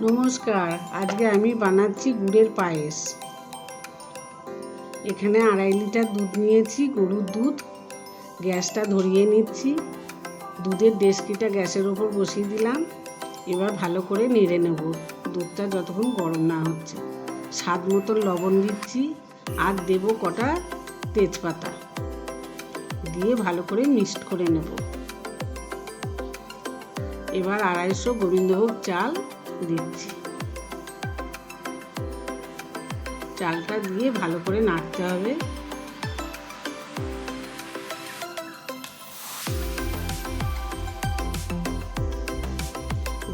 নমস্কার, আজকে আমি বানাচ্ছি গুড়ের পায়েস। এখানে 2.5 লিটার দুধ নিয়েছি, গরুর দুধ। গ্যাসটা ধরিয়ে নিচ্ছি। দুধের ডেচকিটা গ্যাসের ওপর বসিয়ে দিলাম। এবার ভালো করে নেড়ে নেব দুধটা যতক্ষণ গরম না হচ্ছে। স্বাদ মতো লবণ দিচ্ছি আর দেব কটা তেজপাতা দিয়ে ভালো করে মিক্সড করে নেব। এবার 250 গোবিন্দভোগ চাল দিচ্ছি। চালটা দিয়ে ভালো করে নাড়তে হবে।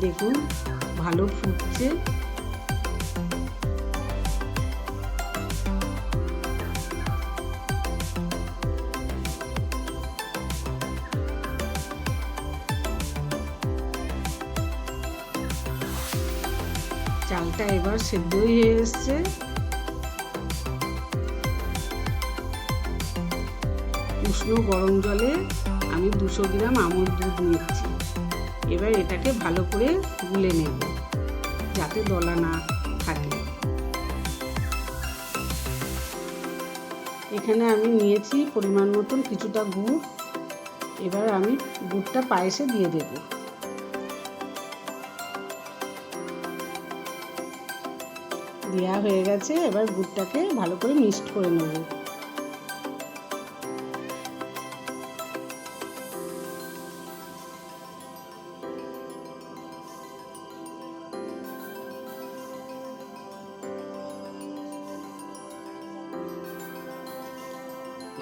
দেখুন ভালো ফুটছে। চালটা এবার সেদ্ধ হয়ে এসছে। উষ্ণ গরম জলে আমি 200 গ্রাম আমুল দুধ নিচ্ছি। এবার এটাকে ভালো করে গুলে নেব যাতে দলা না থাকে। এখানে আমি নিয়েছি পরিমাণ মতন কিছুটা গুড়। এবার আমি গুড়টা পায়েসে দিয়ে দেব। দেওয়া হয়ে গেছে। এবার গুড়টাকে ভালো করে মিক্সড করে নেব।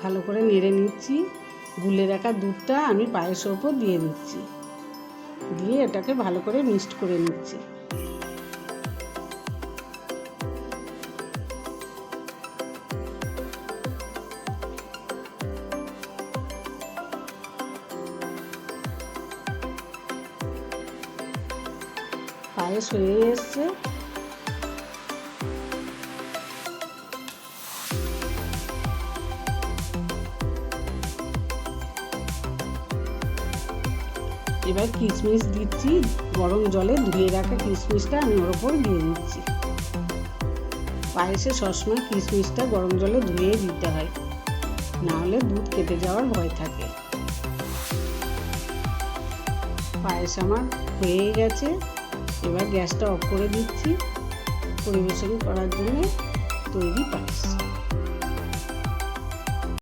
ভালো করে নেড়ে নিচ্ছি। গুলে রাখা দুধটা আমি পায়েসের ওপর দিয়ে দিচ্ছি, দিয়ে এটাকে ভালো করে মিক্সড করে নিচ্ছি। পায়েস হয়ে এসছে। এবার কিশমিশ দিচ্ছি। গরম জলে ধুয়ে রাখা কিশমিশটা আমি ওর ওপর দিয়ে দিচ্ছি। পায়েসে সবসময় কিশমিশটা গরম জলে ধুয়ে দিতে হয়, নাহলে দুধ কেটে যাওয়ার ভয় থাকে। পায়েস আমার হয়ে গেছে। এবার গ্যাসটা অফ করে দিচ্ছি। পরিবেশন করার জন্য তৈরি পায়েস।